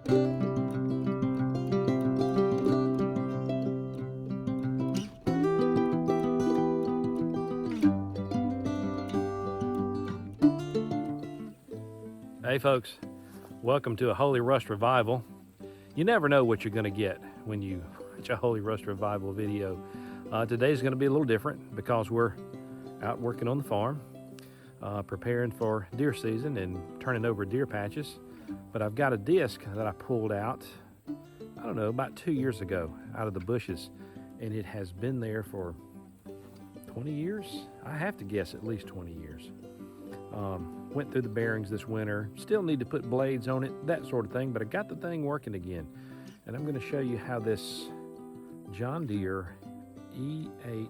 Hey folks, welcome to a Holy Rust Revival. You never know what you're going to get when you watch a Holy Rust Revival video. Today's going to be a little different because we're out working on the farm, preparing for deer season and turning over deer patches. But I've got a disc that I pulled out, I don't know, about 2 years ago out of the bushes, and it has been there for 20 years. I have to guess at least 20 years. Went through the bearings this winter, still need to put blades on it, that sort of thing, but I got the thing working again. And I'm going to show you how this John Deere EH-H1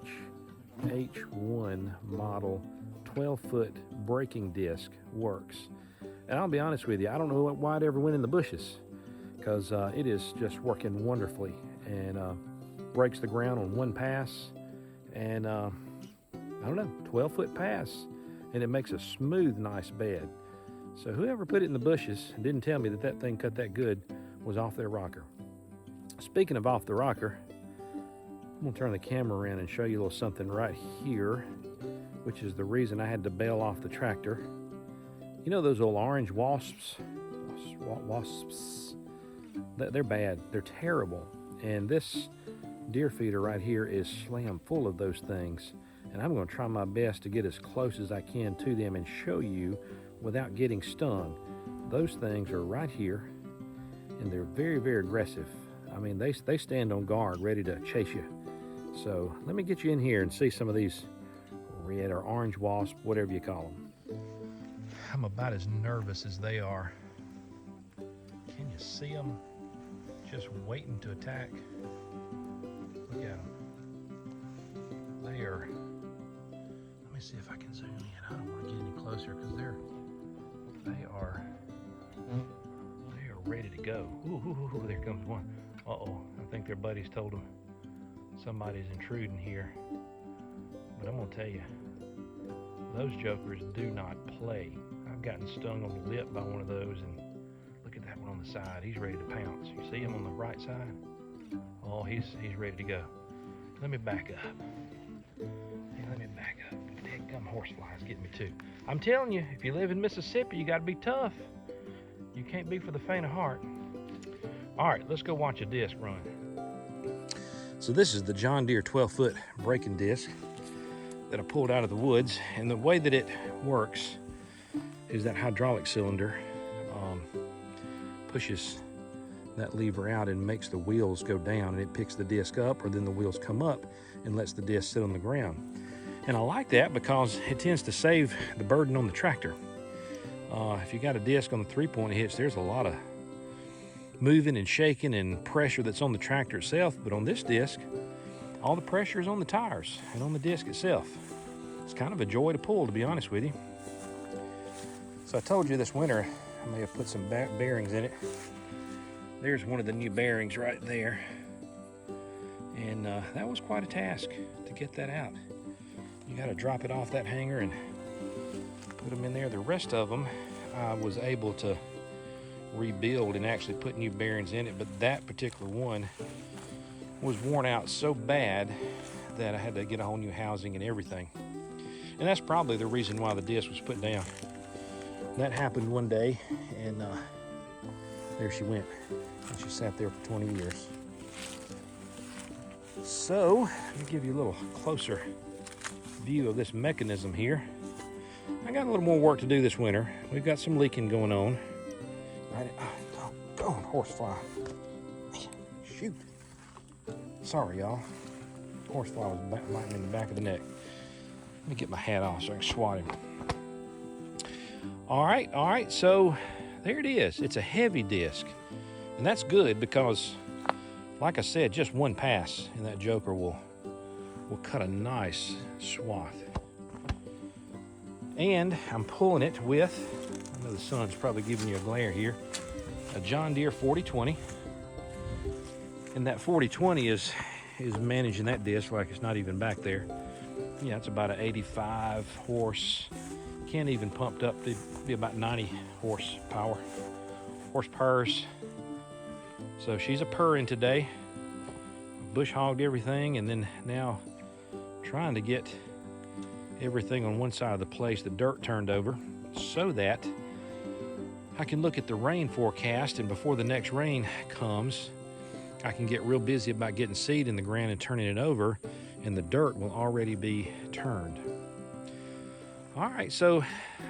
model 12-foot braking disc works. And I'll be honest with you, I don't know why it ever went in the bushes, because it is just working wonderfully and breaks the ground on one pass, and I don't know, 12-foot pass. And it makes a smooth, nice bed. So whoever put it in the bushes and didn't tell me that that thing cut that good was off their rocker. Speaking of off the rocker, I'm gonna turn the camera around and show you a little something right here, which is the reason I had to bail off the tractor. You know those old orange wasps? They're bad, they're terrible. And this deer feeder right here is slam full of those things. And I'm going to try my best to get as close as I can to them and show you without getting stung. Those things are right here, and they're very, very aggressive. I mean, they stand on guard, ready to chase you. So let me get you in here and see some of these red or orange wasp, whatever you call them. I'm about as nervous as they are. Can you see them just waiting to attack? Look at them. They are... Let me see if I can zoom in. I don't want to get any closer because they are ready to go. Ooh, there comes one. Uh-oh, I think their buddies told them somebody's intruding here. But I'm gonna tell you, those jokers do not play. I've gotten stung on the lip by one of those, and look at that one on the side. He's ready to pounce. You see him on the right side? Oh, he's ready to go. Let me back up. Let me back up. Dadgum horseflies getting me too. I'm telling you, if you live in Mississippi, you got to be tough. You can't be for the faint of heart. All right, let's go watch a disc run. So this is the John Deere 12-foot braking disc that I pulled out of the woods, and the way that it works is that hydraulic cylinder pushes that lever out and makes the wheels go down, and it picks the disc up, or then the wheels come up and lets the disc sit on the ground. And I like that because it tends to save the burden on the tractor. If you got a disc on the 3-point hitch, there's a lot of moving and shaking and pressure that's on the tractor itself, but on this disc, all the pressure is on the tires and on the disc itself. It's kind of a joy to pull, to be honest with you. So I told you this winter I may have put some bearings in it. There's one of the new bearings right there. And that was quite a task to get that out. You got to drop it off that hanger and put them in there. The rest of them I was able to rebuild and actually put new bearings in it, but that particular one was worn out so bad that I had to get a whole new housing and everything. And that's probably the reason why the disc was put down. That happened one day, and there she went. And she sat there for 20 years. So, let me give you a little closer view of this mechanism here. I got a little more work to do this winter. We've got some leaking going on. Right, oh, horsefly. Shoot. Sorry, y'all. Horsefly was biting in the back of the neck. Let me get my hat off so I can swat him. All right, so there it is. It's a heavy disc. And that's good because, like I said, just one pass and that joker will cut a nice swath. And I'm pulling it with, I know the sun's probably giving you a glare here, a John Deere 4020. And that 4020 is managing that disc like it's not even back there. Yeah, it's about an 85 horse. Can't even pumped up to be about 90 horsepower. So she's a purring today. Bush hogged everything, and then now trying to get everything on one side of the place, the dirt turned over, so that I can look at the rain forecast, and before the next rain comes, I can get real busy about getting seed in the ground and turning it over, and the dirt will already be turned. All right, so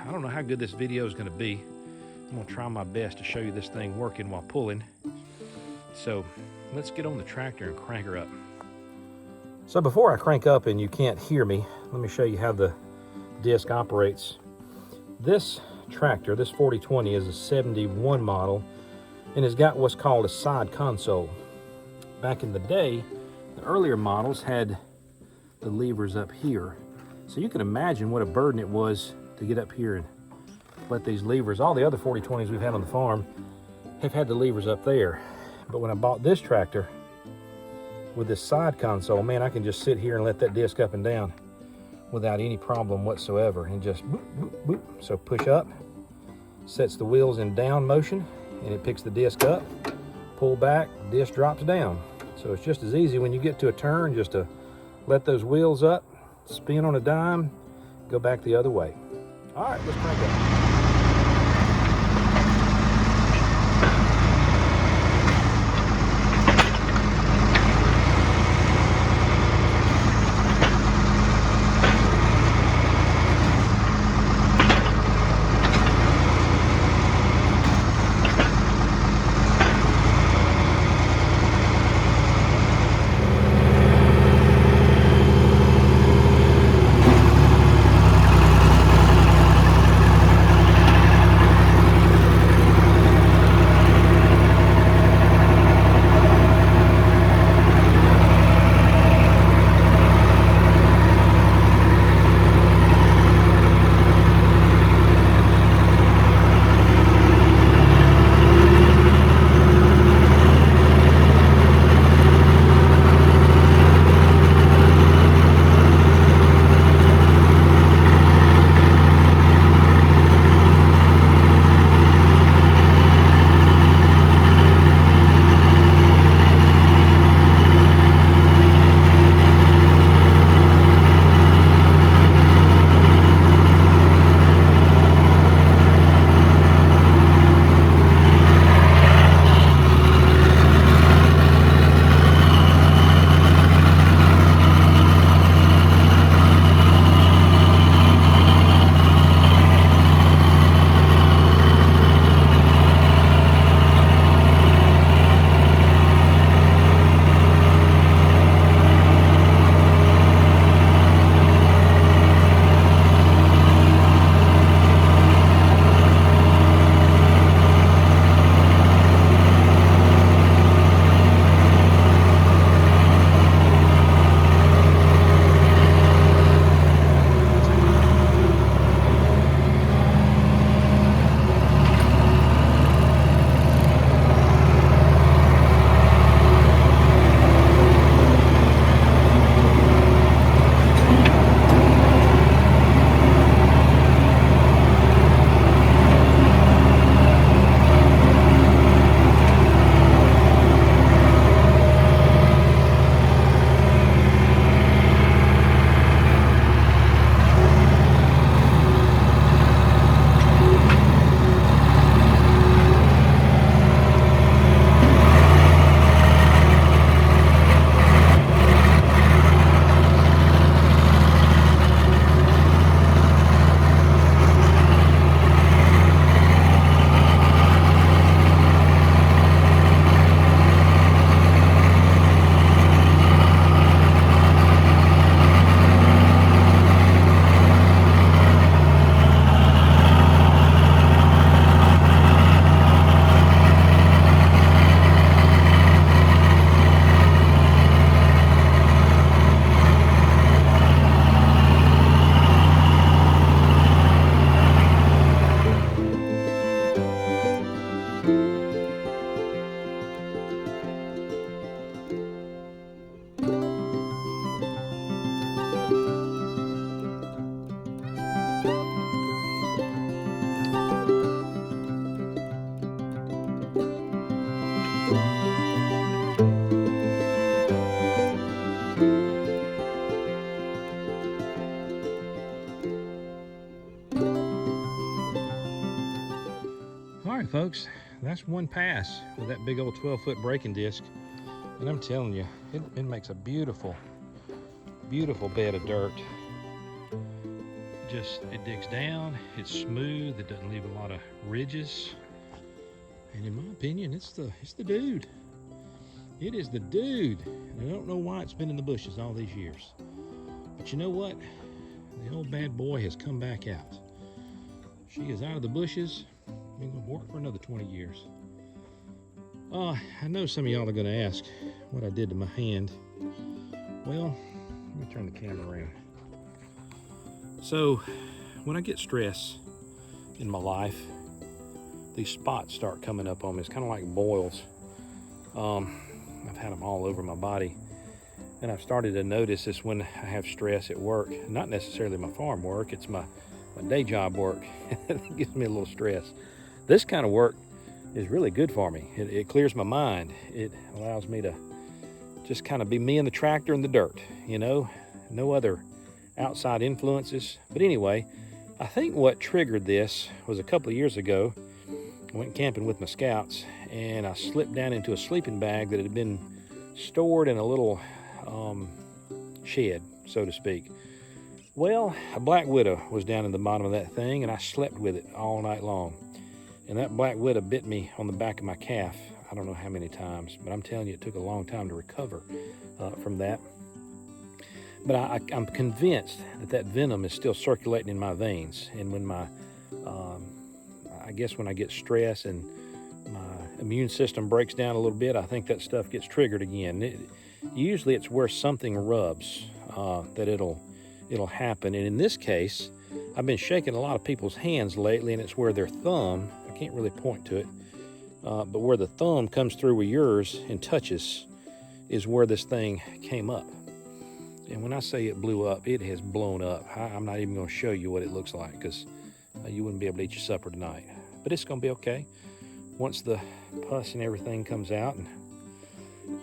I don't know how good this video is going to be. I'm going to try my best to show you this thing working while pulling. So let's get on the tractor and crank her up. So before I crank up and you can't hear me, let me show you how the disc operates. This tractor, this 4020, is a 71 model and has got what's called a side console. Back in the day, the earlier models had the levers up here. So you can imagine what a burden it was to get up here and let these levers, all the other 4020s we've had on the farm have had the levers up there. But when I bought this tractor with this side console, man, I can just sit here and let that disc up and down without any problem whatsoever, and just boop, boop, boop. So push up, sets the wheels in down motion, and it picks the disc up, pull back, disc drops down. So it's just as easy when you get to a turn just to let those wheels up, spin on a dime, go back the other way. All right, let's crank up. folks, that's one pass with that big old 12-foot braking disc. And I'm telling you, it makes a beautiful, beautiful bed of dirt. It digs down, it's smooth, it doesn't leave a lot of ridges. And in my opinion, it's the dude. It is the dude. And I don't know why it's been in the bushes all these years. But you know what? The old bad boy has come back out. She is out of the bushes. Been gonna work for another 20 years. I know some of y'all are gonna ask what I did to my hand. Well, let me turn the camera around. So, when I get stress in my life, these spots start coming up on me. It's kind of like boils. I've had them all over my body. And I've started to notice this when I have stress at work. Not necessarily my farm work, it's my day job work. It gives me a little stress. This kind of work is really good for me. It clears my mind. It allows me to just kind of be me and the tractor and the dirt, you know, no other outside influences. But anyway, I think what triggered this was a couple of years ago. I went camping with my scouts and I slipped down into a sleeping bag that had been stored in a little shed, so to speak. Well, a black widow was down in the bottom of that thing and I slept with it all night long. And that black widow bit me on the back of my calf. I don't know how many times, but I'm telling you, it took a long time to recover from that. But I'm convinced that venom is still circulating in my veins. And when I guess when I get stressed and my immune system breaks down a little bit, I think that stuff gets triggered again. Usually it's where something rubs that it'll happen. And in this case, I've been shaking a lot of people's hands lately, and it's where their thumb, I can't really point to it, but where the thumb comes through with yours and touches is where this thing came up. And when I say it blew up, it has blown up. I'm not even going to show you what it looks like because you wouldn't be able to eat your supper tonight. But it's going to be okay. Once the pus and everything comes out and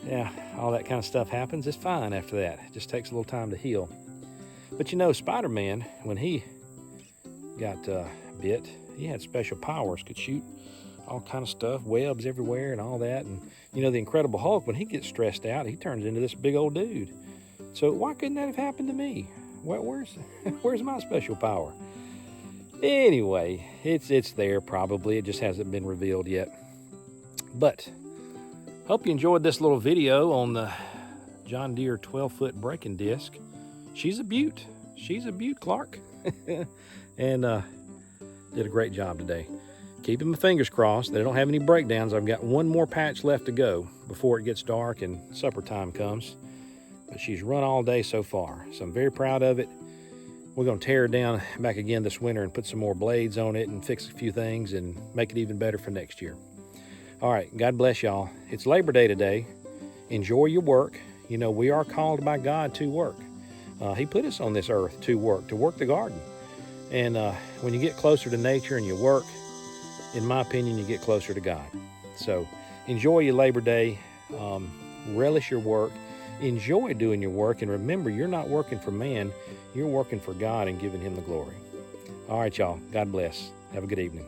yeah, all that kind of stuff happens, it's fine after that. It just takes a little time to heal. But you know, Spider-Man, when he got bit, he had special powers, could shoot all kind of stuff, webs everywhere and all that. And you know, the Incredible Hulk, when he gets stressed out, he turns into this big old dude. So why couldn't that have happened to me? Where's my special power? Anyway, it's there probably. It just hasn't been revealed yet. But hope you enjoyed this little video on the John Deere 12-foot braking disc. She's a beaut. She's a beaut, Clark. And did a great job today. Keeping my fingers crossed that I don't have any breakdowns. I've got one more patch left to go before it gets dark and supper time comes. But she's run all day so far, so I'm very proud of it. We're going to tear her down back again this winter and put some more blades on it and fix a few things and make it even better for next year. All right, God bless y'all. It's Labor Day today. Enjoy your work. You know, we are called by God to work. He put us on this earth to work the garden. And when you get closer to nature and you work, in my opinion, you get closer to God. So enjoy your Labor Day. Relish your work. Enjoy doing your work. And remember, you're not working for man. You're working for God and giving him the glory. All right, y'all. God bless. Have a good evening.